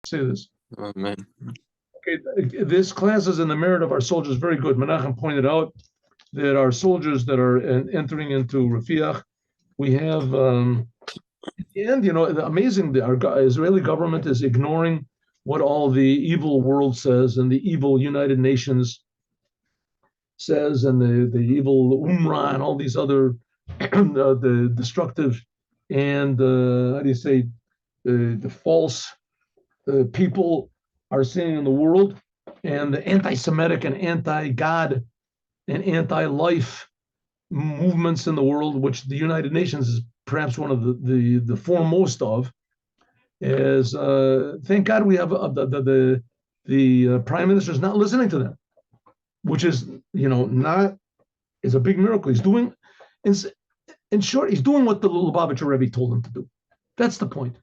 say this. Amen. Okay, this class is in the merit of our soldiers. Very good. Menachem pointed out that our soldiers that are entering into Rafiach, we have, and amazing, our Israeli government is ignoring what all the evil world says and the evil United Nations says and the evil UNRWA and all these other the destructive and how do you say the false people are seeing in the world, and the anti-Semitic and anti-God and anti-life movements in the world, which the United Nations is perhaps one of the foremost of, is thank God we have the prime minister is not listening to them, which is not is a big miracle. He's doing, in short, he's doing what the Lubavitcher Rebbe told him to do. That's the point.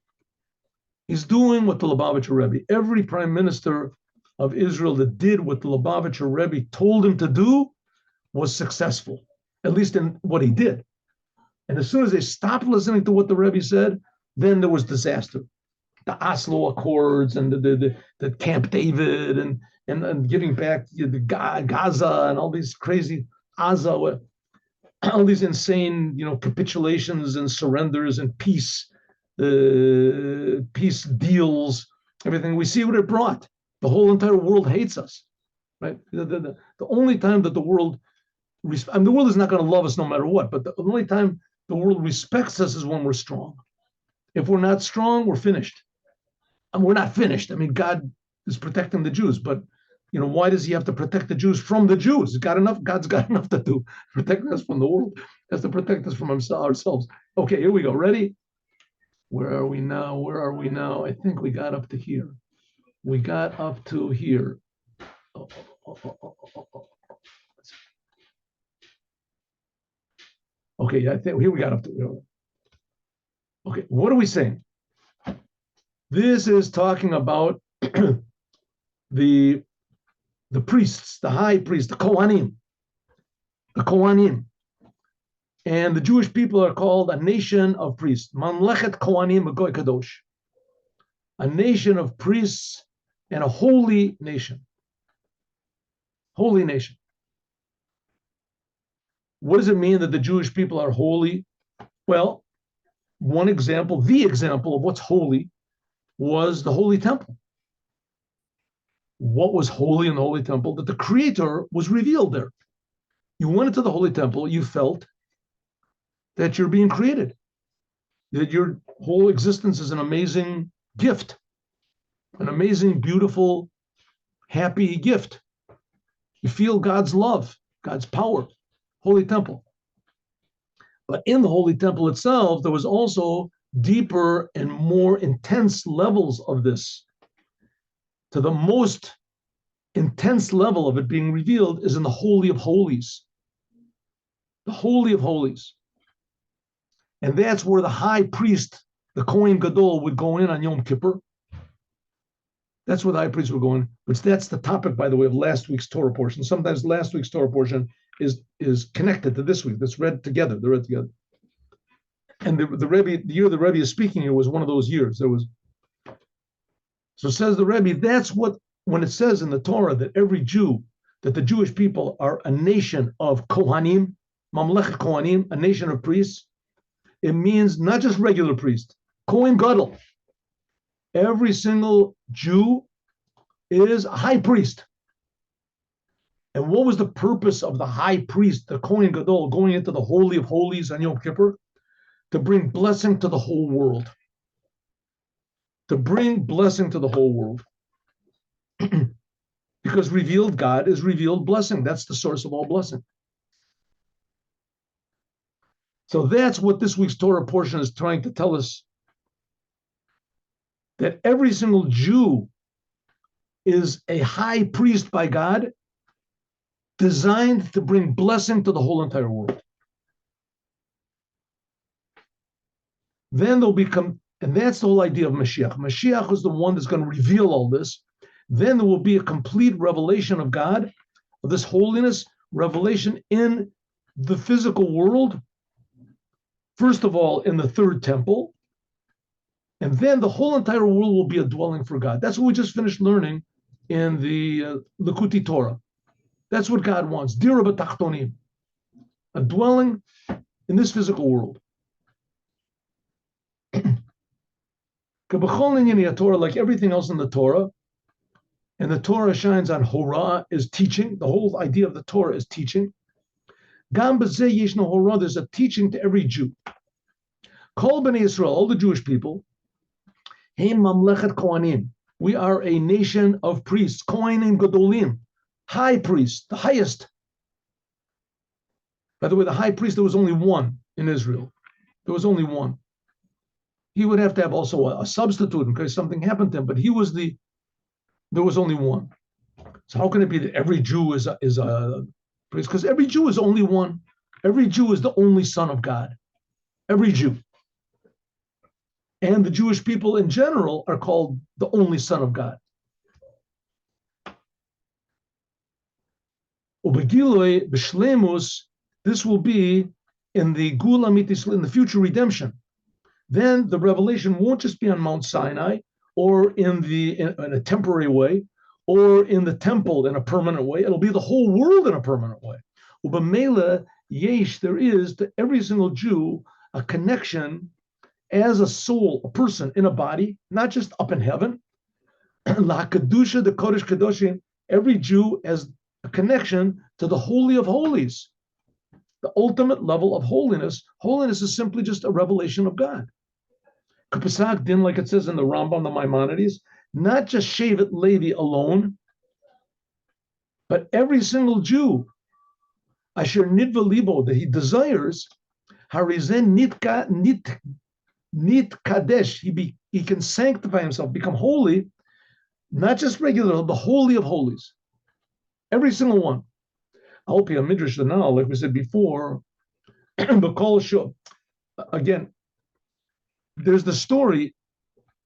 He's doing what the Lubavitcher Rebbe, every prime minister of Israel that did what the Lubavitcher Rebbe told him to do was successful, at least in what he did. And as soon as they stopped listening to what the Rebbe said, then there was disaster. The Oslo Accords and the Camp David and giving back the Gaza and all these crazy Gaza, all these insane capitulations and surrenders and peace deals, everything. We see what it brought. The whole entire world hates us, right? The only time that the world, the world is not going to love us no matter what, but the only time the world respects us is when we're strong. If we're not strong, we're finished. And we're not finished. I mean, God is protecting the Jews, but why does he have to protect the Jews from the Jews? God's got enough to do. Protecting us from the world. He has to protect us from ourselves. Okay, here we go. Ready? Where are we now? I think we got up to here. We got up to here. Okay, I think here we got up to. Okay, what are we saying? This is talking about the priests, the high priests, the Kohanim. And the Jewish people are called a nation of priests. Mamlechet Kohanim Goy Kadosh. A nation of priests and a holy nation. Holy nation. What does it mean that the Jewish people are holy? Well, the example of what's holy was the Holy Temple. What was holy in the Holy Temple? That the Creator was revealed there. You went into the Holy Temple, you felt that you're being created, that your whole existence is an amazing gift, an amazing, beautiful, happy gift. You feel God's love, God's power, Holy Temple. But in the Holy Temple itself, there was also deeper and more intense levels of this. To the most intense level of it being revealed is in the Holy of Holies. The Holy of Holies. And that's where the high priest, the Kohen Gadol, would go in on Yom Kippur. That's where the high priest would go in. Which that's the topic, by the way, of last week's Torah portion. Sometimes last week's Torah portion is connected to this week. That's read together. They're read together. And the year the Rebbe is speaking here was one of those years. So says the Rebbe, that's what, when it says in the Torah that every Jew, that the Jewish people are a nation of Kohanim, Mamlechet Kohanim, a nation of priests, it means not just regular priest, Kohen Gadol. Every single Jew is a high priest. And what was the purpose of the high priest, the Kohen Gadol, going into the Holy of Holies on Yom Kippur? To bring blessing to the whole world. To bring blessing to the whole world. Because revealed God is revealed blessing. That's the source of all blessing. So that's what this week's Torah portion is trying to tell us. That every single Jew is a high priest by God, designed to bring blessing to the whole entire world. Then they'll become, and that's the whole idea of Moshiach. Moshiach is the one that's going to reveal all this. Then there will be a complete revelation of God, of this holiness, revelation in the physical world. First of all, in the third temple, And then the whole entire world will be a dwelling for God. That's what we just finished learning in the Likutei Torah. That's what God wants. Dira b'tachtonim, a dwelling in this physical world. Torah, like everything else in the Torah, and the Torah shines on Horah, is teaching. The whole idea of the Torah is teaching. Gam b'zeh yeshno Horah, there's a teaching to every Jew. Kol b'nei Yisrael, all the Jewish people, Heim mamlechet kohanim. We are a nation of priests. Kohanim gadolim, high priest, the highest. By the way, the high priest, there was only one in Israel. There was only one. He would have to have also a substitute in case something happened to him, but there was only one. So how can it be that every Jew is a priest? Because every Jew is only one. Every Jew is the only son of God. Every Jew. And the Jewish people in general are called the only son of God. Ubegiloi b'shlemus, this will be in the Gula Mitis, in the future redemption. Then the revelation won't just be on Mount Sinai or in a temporary way or in the temple in a permanent way. It'll be the whole world in a permanent way. Ubamela yesh, there is to every single Jew a connection as a soul, a person in a body, not just up in heaven. La Kedusha, the Kodesh Kedoshim, every Jew has a connection to the Holy of Holies, the ultimate level of holiness. Holiness is simply just a revelation of God. Kapasak din, like it says in the Rambam, the Maimonides, not just Shevet Levi alone, but every single Jew, Asher Nidva Libo, that he desires, Harizen Nit Kadesh, he can sanctify himself, become holy, not just regular, the Holy of Holies. Every single one. I hope you have Midrash now, like we said before, again, there's the story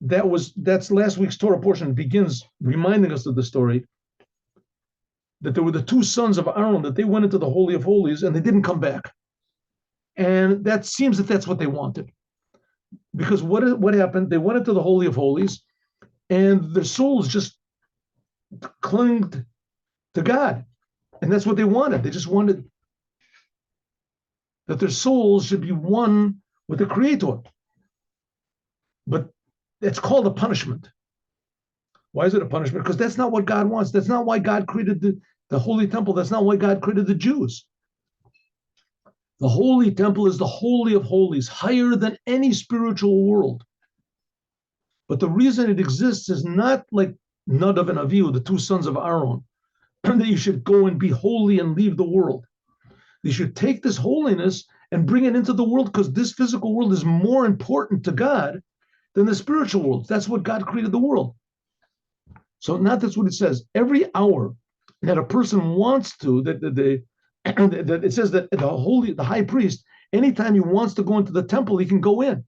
that's last week's Torah portion, begins reminding us of the story that there were the two sons of Aaron, that they went into the Holy of Holies and they didn't come back. And that seems that that's what they wanted. Because what happened? They went into the Holy of Holies and their souls just clung to God. And that's what they wanted. They just wanted that their souls should be one with the Creator. But it's called a punishment. Why is it a punishment? Because that's not what God wants. That's not why God created the Holy Temple. That's not why God created the Jews. The Holy Temple is the Holy of Holies, higher than any spiritual world. But the reason it exists is not like Nadav and Avihu, the two sons of Aaron, that you should go and be holy and leave the world. You should take this holiness and bring it into the world, because this physical world is more important to God than the spiritual world. That's what God created the world. So not that's what it says. Every hour that a person wants to, that it says that the high priest, anytime he wants to go into the temple, he can go in.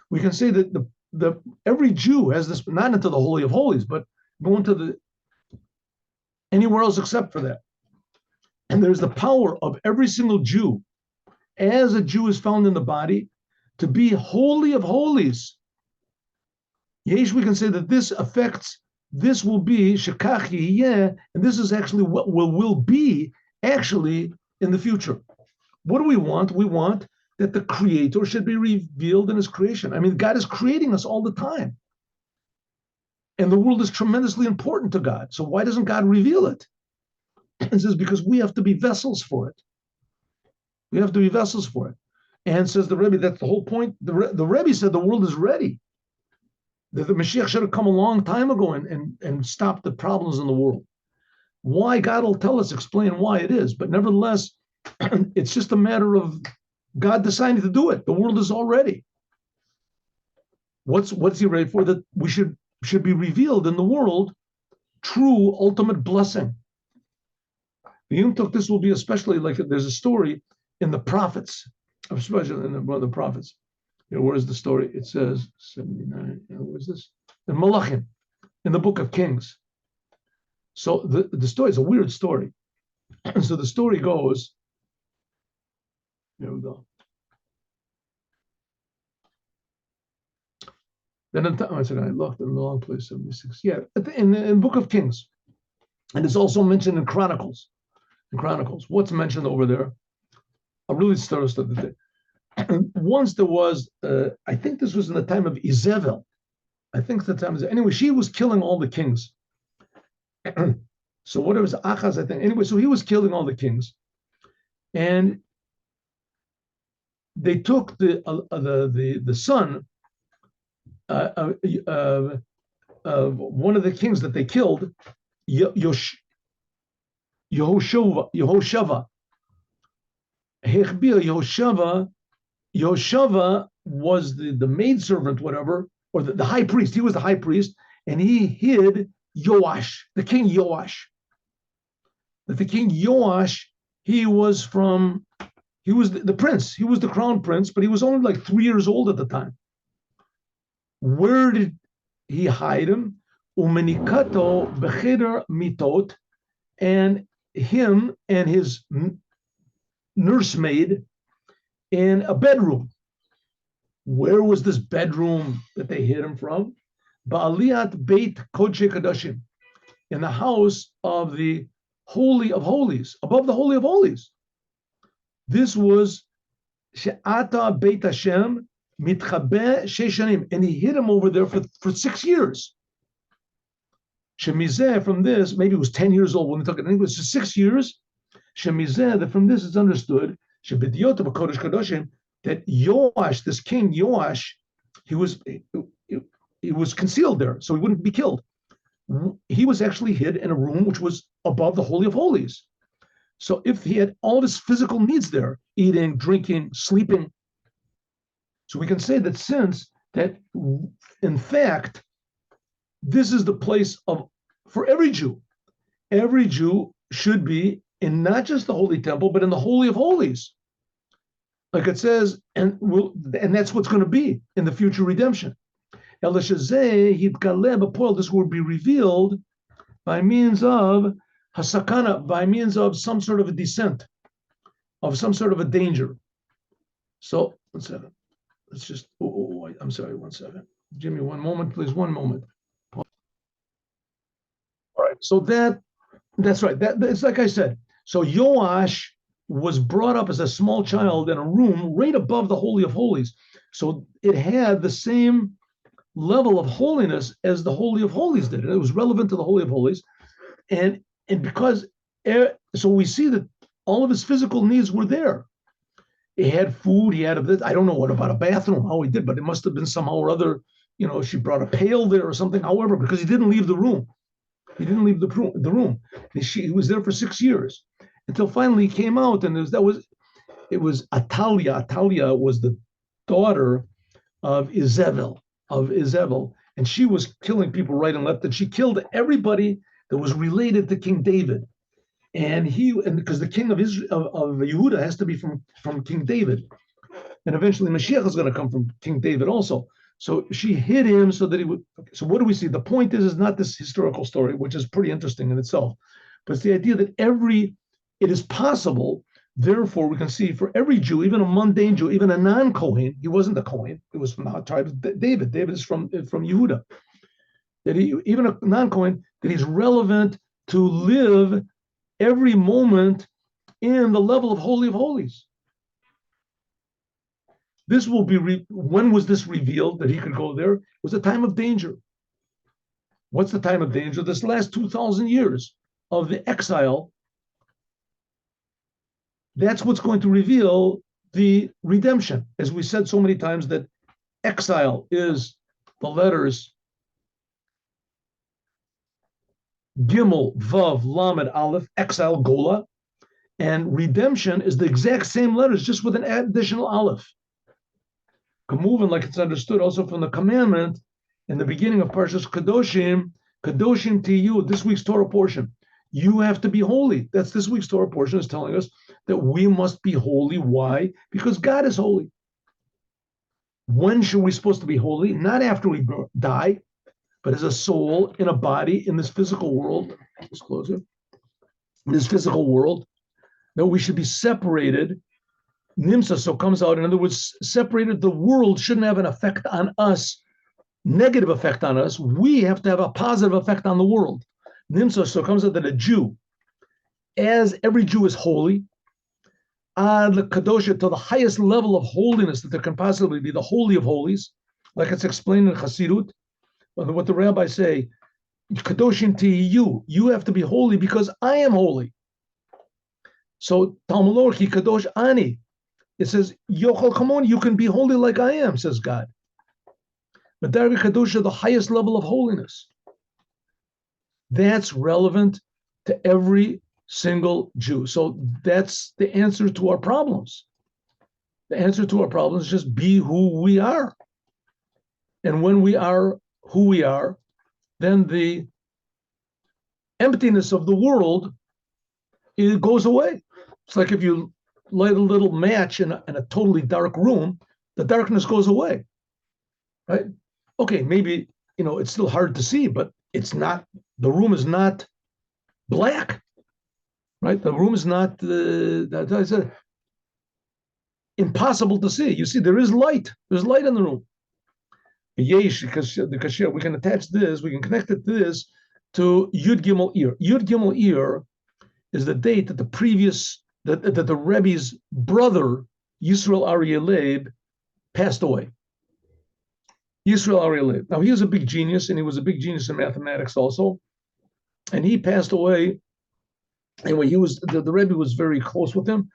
We can say that every Jew has this, not into the Holy of Holies, but going to anywhere else except for that. And there's the power of every single Jew, as a Jew is found in the body, to be Holy of Holies. Yesh, we can say that this will be Shekach Yeh, and this is actually what will be actually in the future. What do we want? We want that the Creator should be revealed in His creation. I mean, God is creating us all the time. And the world is tremendously important to God. So why doesn't God reveal it? It says because we have to be vessels for it. We have to be vessels for it. And says the Rebbe, that's the whole point. The Rebbe said the world is ready. That the Moshiach should have come a long time ago and stopped the problems in the world. Why? God will tell us, explain why it is. But nevertheless, it's just a matter of God deciding to do it. The world is all ready. What's He ready for? That we should be revealed in the world true ultimate blessing. The Yom Tov, this will be especially like there's a story in the prophets, especially in one of the prophets. Where is the story? It says 79. Where is this? In Malachim, in the book of Kings. So the story is a weird story. So the story goes. Here we go. Then I looked in the wrong place, 76. Yeah, in the Book of Kings. And it's also mentioned in Chronicles. In Chronicles, what's mentioned over there? I really started the thing. Once there was, I think this was in the time of Izebel. I think the time is anyway. She was killing all the kings. So whatever was Achaz, I think. Anyway, so he was killing all the kings, and they took the son of one of the kings that they killed, Yehoshava. Yehoshava was the maidservant, whatever, or the high priest. He was the high priest, and he hid Yoash, the king Yoash. That the king Yoash, he was the prince. He was the crown prince, but he was only like 3 years old at the time. Where did he hide him? Umenikato becheder mitot, and him and his nursemaid in a bedroom. Where was this bedroom that they hid him from? Ba'aliyat Beit Kodesh Kadashim, in the house of the Holy of Holies, above the Holy of Holies. This was She'ata Beit Hashem Mitchabe Sheishanim, and he hid him over there for 6 years. Shemizeh, from this, maybe it was 10 years old when they took it. I think it was 6 years. Shemizeh, that from this it's understood, Shebidiyot Kodesh Kadoshim, that Yoash, this king Yoash, he was concealed there, so he wouldn't be killed. He was actually hid in a room which was above the Holy of Holies. So if he had all his physical needs there, eating, drinking, sleeping, so we can say that since that, in fact, this is the place for every Jew. Every Jew should be in not just the Holy Temple, but in the Holy of Holies. Like it says, and that's what's going to be in the future redemption. This will be revealed by means of hasakana, by means of some sort of a descent, of some sort of a danger. So, 1 second. Let's just, I'm sorry, 1 second. Jimmy, 1 moment, please, 1 moment. All right, so that's right. It's like I said. So Yoash was brought up as a small child in a room right above the Holy of Holies. So it had the same level of holiness as the Holy of Holies did. It was relevant to the Holy of Holies. And because, so we see that all of his physical needs were there. He had food, he had I don't know what about a bathroom, how he did, but it must have been somehow or other, she brought a pail there or something, however, because he didn't leave the room. He didn't leave the room. He was there for 6 years until finally he came out, and it was Atalia. Atalia was the daughter of Izebel, and she was killing people right and left, and she killed everybody that was related to King David. And because the king of Yehuda has to be from King David, and eventually Moshiach is going to come from King David also. So she hid him so that he would. So what do we see? The point is not this historical story, which is pretty interesting in itself, but it's the idea that it is possible. Therefore, we can see for every Jew, even a mundane Jew, even a non-Kohen, he wasn't a Kohen, it was from the tribe of David. David is from Yehuda. That even a non-Kohen, that he's relevant to live every moment in the level of Holy of Holies. This will be, when was this revealed that he could go there? It was a time of danger. What's the time of danger? This last 2,000 years of the exile. That's what's going to reveal the redemption. As we said so many times, that exile is the letters Gimel, Vav, Lamed, Aleph, exile, Gola, and redemption is the exact same letters, just with an additional Aleph. Moving like it's understood also from the commandment in the beginning of Parshas Kadoshim, Kadoshim to you, this week's Torah portion. You have to be holy. That's this week's Torah portion is telling us that we must be holy. Why? Because God is holy. When should we supposed to be holy? Not after we die, but as a soul in a body in this physical world. Just close it. In this physical world, that we should be separated. Nimsa, so comes out. In other words, separated. The world shouldn't have an effect on us negative effect on us, we have to have a positive effect on the world. Nimsa, so it comes out that a Jew, as every Jew is holy, ad kadosha, to the highest level of holiness that there can possibly be, the holy of holies, like it's explained in Chassidut, what the rabbis say, kadoshim to you have to be holy because I am holy. So Talmud Ki kadosh ani, it says yochel kamon, you can be holy like I am, says God. But Darbi kadosha, the highest level of holiness, that's relevant to every single Jew. So that's the answer to our problems. The answer to our problems is just be who we are. And when we are who we are, then the emptiness of the world, it goes away. It's like if you light a little match in a totally dark room, the darkness goes away, right? Okay, maybe, it's still hard to see, but it's not, the room is not black, right? The room is not, impossible to see. You see, there is light. There's light in the room. Yesh, because we can attach this, we can connect it to this, to Yud Gimel Ir. Yud Gimel Ir is the date that that the Rebbe's brother, YISROEL Aryeh Leib, passed away. YISROEL Aryeh Leib. Now, he was a big genius, and he was a big genius in mathematics also. And he passed away. Anyway, the Rebbe was very close with him.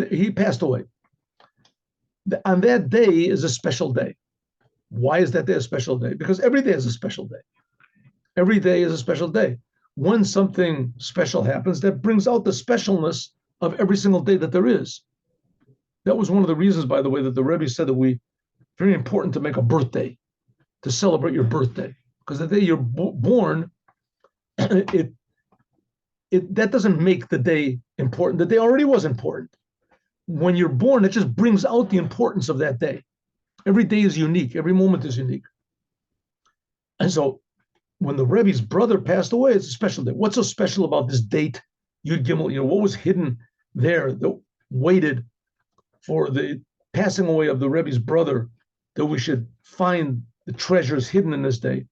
He passed away. On that day is a special day. Why is that day a special day? Because every day is a special day. Every day is a special day. When something special happens, that brings out the specialness of every single day that there is. That was one of the reasons, by the way, that the Rebbe said that very important to make a birthday, to celebrate your birthday. Because the day you're born, that doesn't make the day important. The day already was important. When you're born, it just brings out the importance of that day. Every day is unique. Every moment is unique. And so when the Rebbe's brother passed away, it's a special day. What's so special about this date, Yud Gimel? What was hidden there that waited for the passing away of the Rebbe's brother, that we should find the treasures hidden in this day?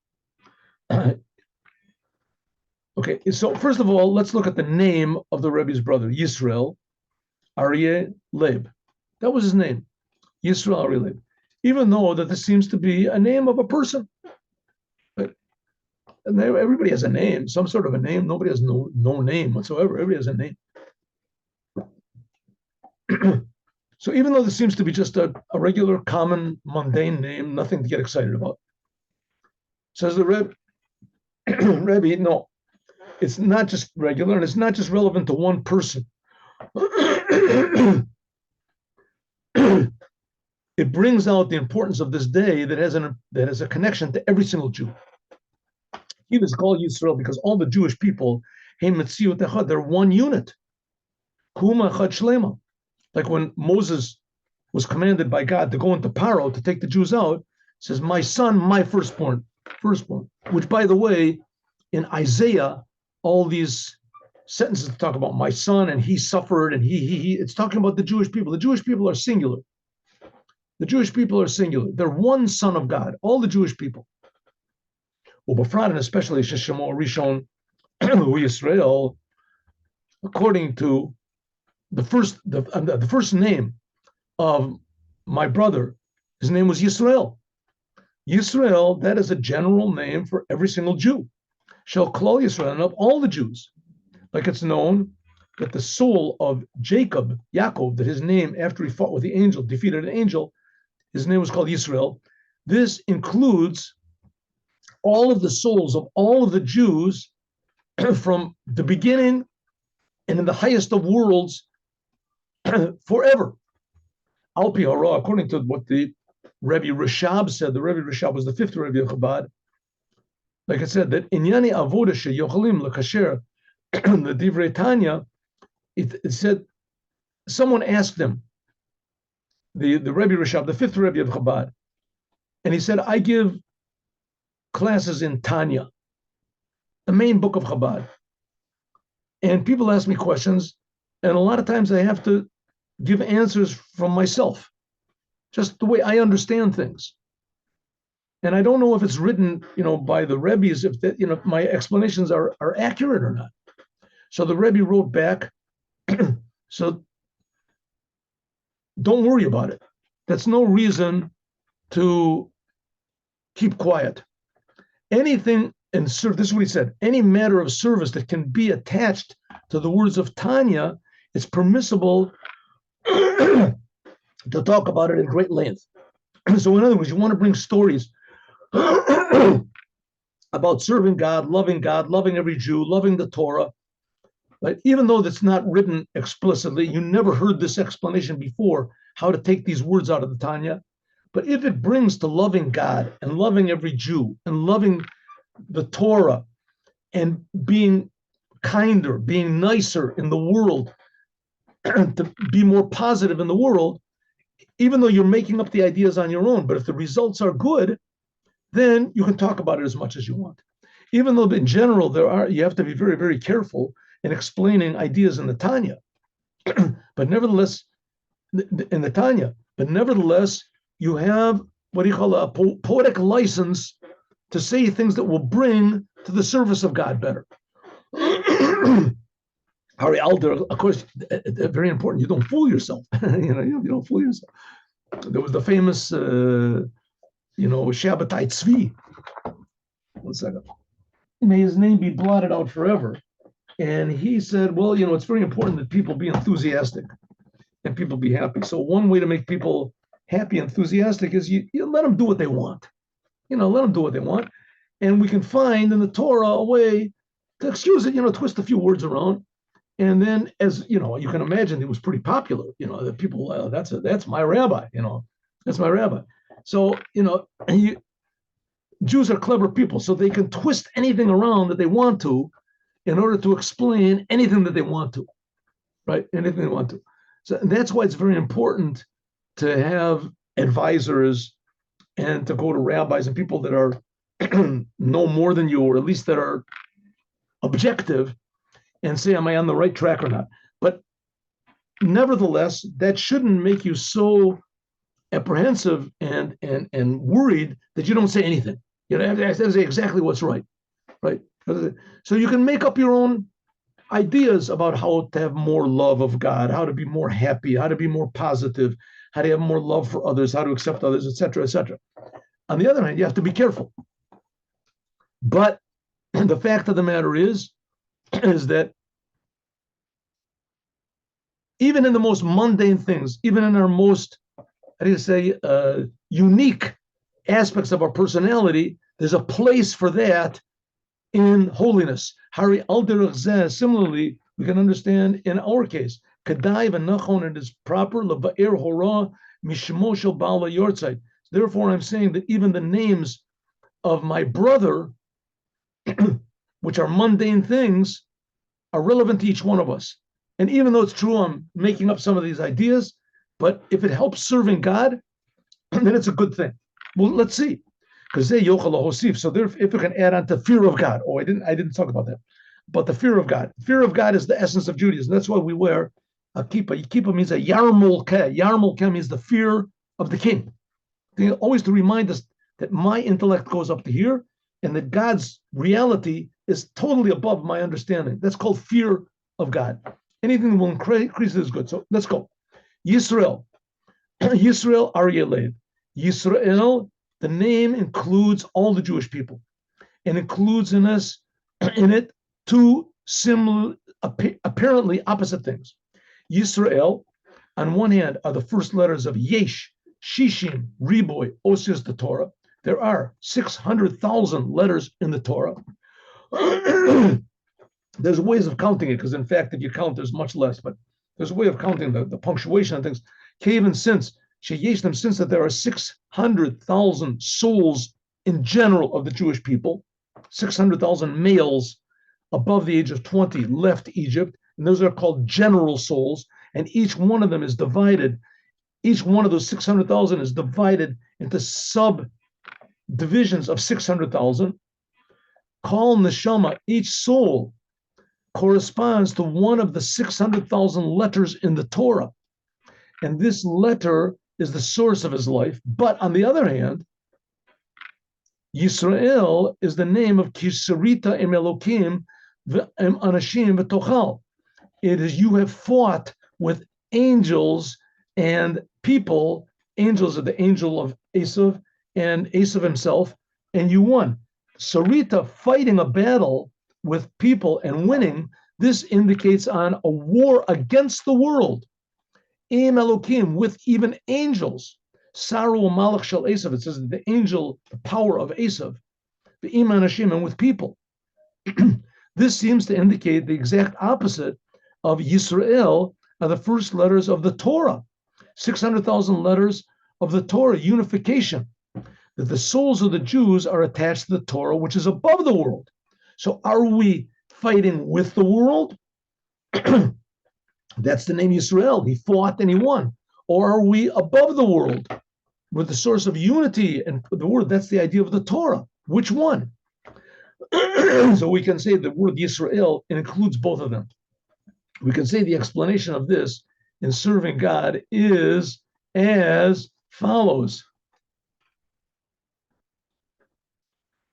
Okay, so first of all, let's look at the name of the Rebbe's brother, YISROEL Aryeh Leib. That was his name, YISROEL Aryeh Leib. Even though that this seems to be a name of a person. But everybody has a name, some sort of a name. Nobody has no name whatsoever. Everybody has a name. So even though this seems to be just a regular, common, mundane name, nothing to get excited about, says the Rebbe, no, it's not just regular, and it's not just relevant to one person. It brings out the importance of this day that has a connection to every single Jew. He was called Yisrael because all the Jewish people, they're one unit. Like when Moses was commanded by God to go into Paro to take the Jews out, says, my son, my firstborn, which, by the way, in Isaiah, all these sentences talk about my son, and he suffered, and he it's talking about the Jewish people. The Jewish people are singular. The Jewish people are singular. They're one son of God, all the Jewish people. Well, Befrat, and especially Sheshemo Rishon YISROEL, according to the first name of my brother, his name was YISROEL. YISROEL, that is a general name for every single Jew. Shall Klal Yisrael, and of all the Jews. Like it's known that the soul of Jacob, Yaakov, that his name, after he fought with the angel, defeated an angel, his name was called YISROEL. This includes all of the souls of all of the Jews from the beginning and in the highest of worlds forever. Al Pi Hara, according to what the Rebbe Rashab said, the Rebbe Rashab was the fifth Rebbe of Chabad. Like I said, that Inyani Avoda Sheyochalim Lekasher, the Divrei Tanya, it said, someone asked him, the Rebbe Rashab, the fifth Rebbe of Chabad, and he said, I give classes in Tanya, the main book of Chabad. And people ask me questions, and a lot of times I have to give answers from myself, just the way I understand things. And I don't know if it's written, by the Rebbes, if that, my explanations are accurate or not. So the Rebbe wrote back, so don't worry about it. That's no reason to keep quiet. Anything, and this is what he said, any matter of service that can be attached to the words of Tanya, it's permissible to talk about it in great length. So in other words, you want to bring stories about serving God, loving every Jew, loving the Torah. Right? Even though that's not written explicitly, you never heard this explanation before, how to take these words out of the Tanya. But if it brings to loving God and loving every Jew and loving the Torah and being kinder, being nicer in the world, to be more positive in the world, even though you're making up the ideas on your own, but if the results are good, then you can talk about it as much as you want. Even though in general you have to be very, very careful in explaining ideas in the Tanya, but nevertheless, you have what do you call a poetic license to say things that will bring to the service of God better. Harry Alder, of course, very important. You don't fool yourself. You don't fool yourself. There was the famous, Shabbatai Tzvi. 1 second. May his name be blotted out forever. And he said, well, it's very important that people be enthusiastic and people be happy. So one way to make people happy, enthusiastic is you let them do what they want. Let them do what they want. And we can find in the Torah a way to excuse it, twist a few words around. And then, as you can imagine, it was pretty popular. The people, that's my rabbi. That's my rabbi. So Jews are clever people, so they can twist anything around that they want to, in order to explain anything that they want to, right? Anything they want to. So that's why it's very important to have advisors and to go to rabbis and people that are know more than you, or at least that are objective, and say, am I on the right track or not? But nevertheless, that shouldn't make you so apprehensive and worried that you don't say anything. You have to say exactly what's right, right? So you can make up your own ideas about how to have more love of God, how to be more happy, how to be more positive, how to have more love for others, how to accept others, etc., etc. On the other hand, you have to be careful. But the fact of the matter is that even in the most mundane things, even in our most, unique aspects of our personality, there's a place for that in holiness. Hari al derech zeh, similarly, we can understand in our case, kedai v'nachon, it is proper leva'er hora mishmo shel baal yortzeit. Therefore, I'm saying that even the names of my brother, which are mundane things, are relevant to each one of us. And even though it's true, I'm making up some of these ideas, but if it helps serving God, then it's a good thing. Well, let's see. Because they yochel lahosif. So there, if we can add on to fear of God. Oh, I didn't talk about that. But the fear of God. Fear of God is the essence of Judaism. That's why we wear a kippah. Kippah means a yarmulke. Yarmulke means the fear of the king. Always to remind us that my intellect goes up to here, and that God's reality is totally above my understanding. That's called fear of God. Anything that will increase it is good. So let's go. YISROEL. YISROEL Aryeh. YISROEL, the name includes all the Jewish people, and includes in it two similar, apparently opposite things. YISROEL, on one hand, are the first letters of Yesh, Shishim, Riboy, Osios, the Torah. There are 600,000 letters in the Torah. There's ways of counting it, because in fact, if you count, there's much less, but there's a way of counting the punctuation and things. Even since that there are 600,000 souls in general of the Jewish people, 600,000 males above the age of 20 left Egypt, and those are called general souls, and each one of them is divided. Each one of those 600,000 is divided into subdivisions of 600,000. Kol neshama, each soul corresponds to one of the 600,000 letters in the Torah. And this letter is the source of his life. But on the other hand, Yisrael is the name of Kisarita im Elokim v'im Anashim v'tochal. It is you have fought with angels and people. Angels are the angel of Esav and Esav himself, and you won. Sarita, fighting a battle with people and winning, this indicates on a war against the world. Im Elokim, with even angels. Saru Malach Shel Esav, it says the angel, the power of Esav, the Im Anashim, and with people. This seems to indicate the exact opposite of Yisroel, are the first letters of the Torah. 600,000 letters of the Torah, unification. That the souls of the Jews are attached to the Torah, which is above the world. So are we fighting with the world? That's the name Yisrael. He fought and he won. Or are we above the world with the source of unity and the word? That's the idea of the Torah. Which one? So we can say the word Yisrael includes both of them. We can say the explanation of this in serving God is as follows.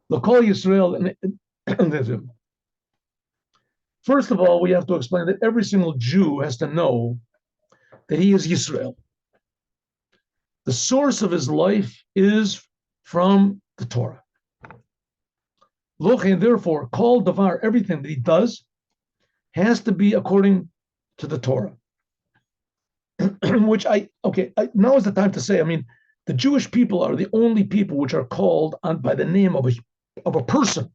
L'kol Yisrael. First of all, we have to explain that every single Jew has to know that he is Yisrael. The source of his life is from the Torah. Lochen, therefore, called Dvar, everything that he does has to be according to the Torah. Which now is the time to say, the Jewish people are the only people which are called on by the name of a person.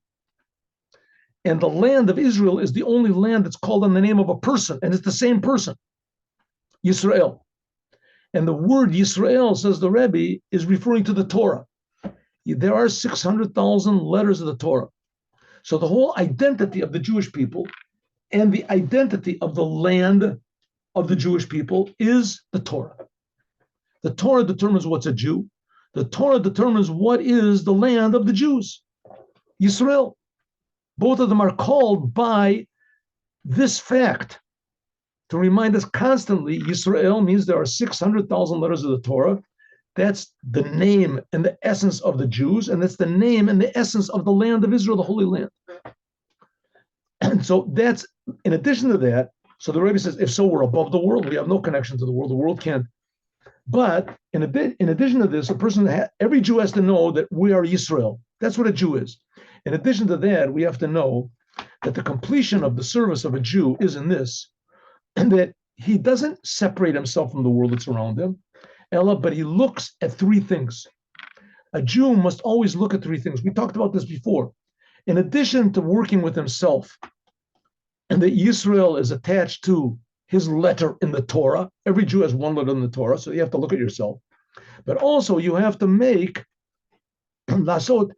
And the land of Israel is the only land that's called on the name of a person, and it's the same person, Yisrael. And the word Yisrael, says the Rebbe, is referring to the Torah. There are 600,000 letters of the Torah. So the whole identity of the Jewish people and the identity of the land of the Jewish people is the Torah. The Torah determines what's a Jew. The Torah determines what is the land of the Jews, Yisrael. Both of them are called by this fact to remind us constantly. Yisrael means there are 600,000 letters of the Torah. That's the name and the essence of the Jews, and that's the name and the essence of the land of Israel, the Holy Land. And so that's, in addition to that, so the Rebbe says, if so, we're above the world. We have no connection to the world. The world can't. But in addition to this, every Jew has to know that we are Yisrael. That's what a Jew is. In addition to that, we have to know that the completion of the service of a Jew is in this, and that he doesn't separate himself from the world that's around him, but he looks at three things. A Jew must always look at three things. We talked about this before. In addition to working with himself, and that Yisrael is attached to his letter in the Torah. Every Jew has one letter in the Torah, so you have to look at yourself. But also you have to make lasot,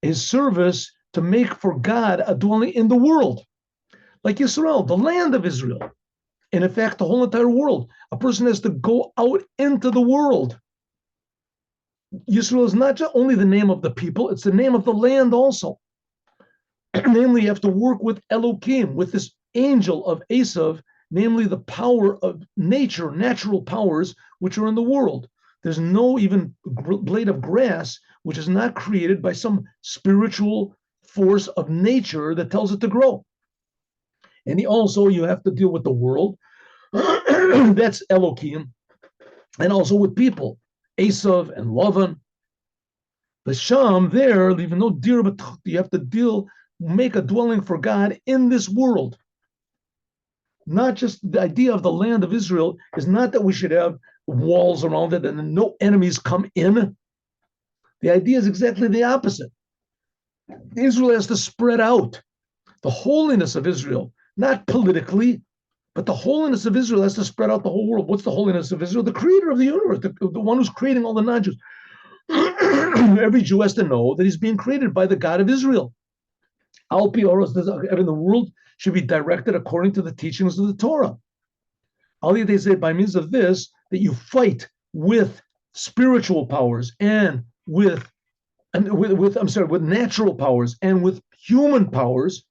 his service, to make for God a dwelling in the world. Like Yisrael, the land of Israel. And in fact, the whole entire world. A person has to go out into the world. Yisrael is not just only the name of the people, it's the name of the land also. Namely, you have to work with Elokim, with this angel of Esav, namely the power of nature, natural powers, which are in the world. There's no even blade of grass which is not created by some spiritual force of nature that tells it to grow. And you have to deal with the world. That's Elokim. And also with people, Esav and Lavan. The Sham there, even though dear, but you have to make a dwelling for God in this world. Not just the idea of the land of Israel is not that we should have walls around it and no enemies come in. The idea is exactly the opposite. Israel has to spread out. The holiness of Israel, not politically, but the holiness of Israel has to spread out the whole world. What's the holiness of Israel? The creator of the universe, the one who's creating all the non-Jews. Every Jew has to know that he's being created by the God of Israel. Alpi Oros, the world should be directed according to the teachings of the Torah. Ali, they say, by means of this, that you fight with spiritual powers and with natural powers and with human powers.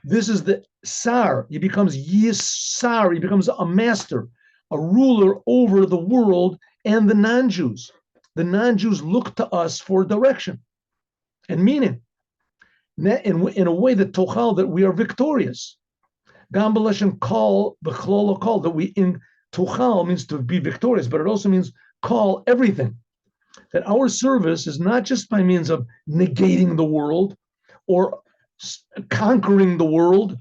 This is the Sar. He becomes Yisar. He becomes a master, a ruler over the world and the non-Jews. The non-Jews look to us for direction. and meaning. In a way that tochal, that we are victorious. Gam b'lashon call, b'chlolo call, that we in tochal means to be victorious, but it also means call everything. That our service is not just by means of negating the world or conquering the world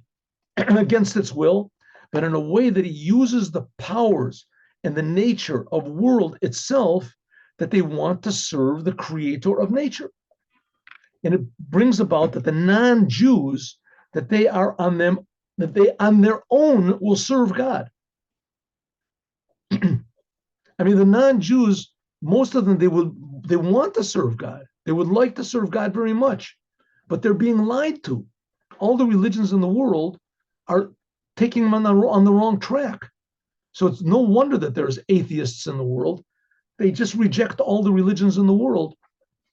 against its will, but in a way that he uses the powers and the nature of world itself, that they want to serve the creator of nature. And it brings about that the non-Jews, that they are on them, that they on their own will serve God. I mean, the non-Jews, most of them, they want to serve God. They would like to serve God very much, but they're being lied to. All the religions in the world are taking them on the wrong track. So it's no wonder that there's atheists in the world. They just reject all the religions in the world.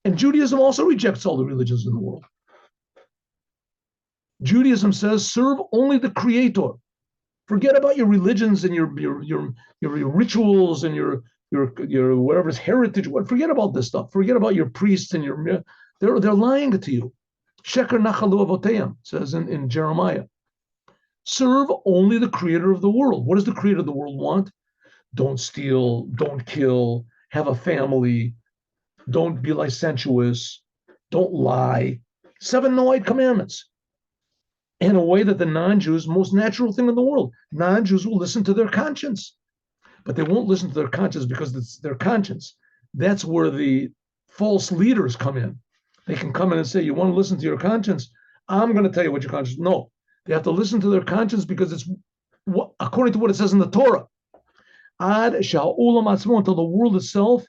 And Judaism also rejects all the religions in the world. Judaism says, serve only the Creator. Forget about your religions and your rituals and your whatever's heritage. Forget about this stuff. Forget about your priests and your. They're lying to you. Sheker nachalu avoteim says in Jeremiah. Serve only the Creator of the world. What does the Creator of the world want? Don't steal. Don't kill. Have a family. Don't be licentious. Don't lie. 7 Noahide commandments. In a way that the non-Jews, most natural thing in the world, non-Jews will listen to their conscience, but they won't listen to their conscience because it's their conscience. That's where the false leaders come in. They can come in and say, you want to listen to your conscience? I'm going to tell you what your conscience is. No, they have to listen to their conscience because it's according to what it says in the Torah. Ad sha'olam atzmo, until the world itself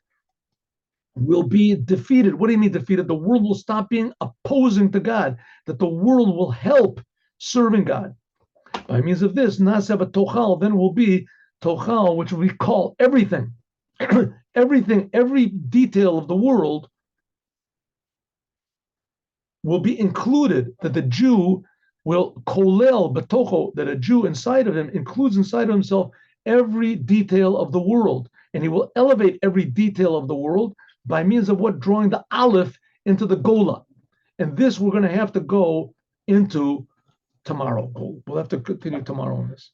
will be defeated. What do you mean defeated? The world will stop being opposing to God, that the world will help serving God. By means of this, naseh tochal, then will be tochal, which we call everything. Everything, every detail of the world will be included, that the Jew will kolel betocho, that a Jew inside of him includes inside of himself every detail of the world. And he will elevate every detail of the world by means of what? Drawing the aleph into the gola. And this we're going to have to go into tomorrow. We'll have to continue tomorrow on this.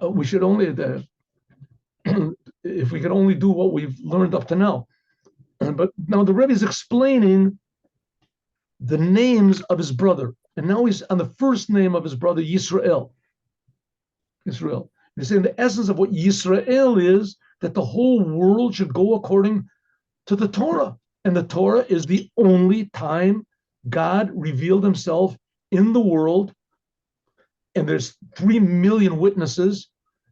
We should only, if we could only do what we've learned up to now. But now the Rebbe is explaining the names of his brother. And now he's on the first name of his brother, YISROEL. Yisrael. He's saying the essence of what YISROEL is, that the whole world should go according to the Torah. And the Torah is the only time God revealed himself in the world. And there's 3 million witnesses,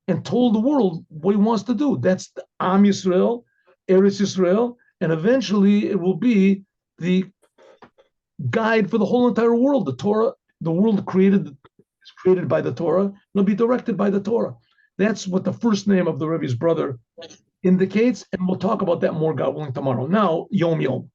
and told the world what he wants to do. That's the Am Yisrael, Eretz Yisrael, and eventually it will be the guide for the whole entire world. The Torah, the world is created by the Torah, it'll be directed by the Torah. That's what the first name of the Rebbe's brother indicates, and we'll talk about that more, God willing, tomorrow. Now, Yom Yom.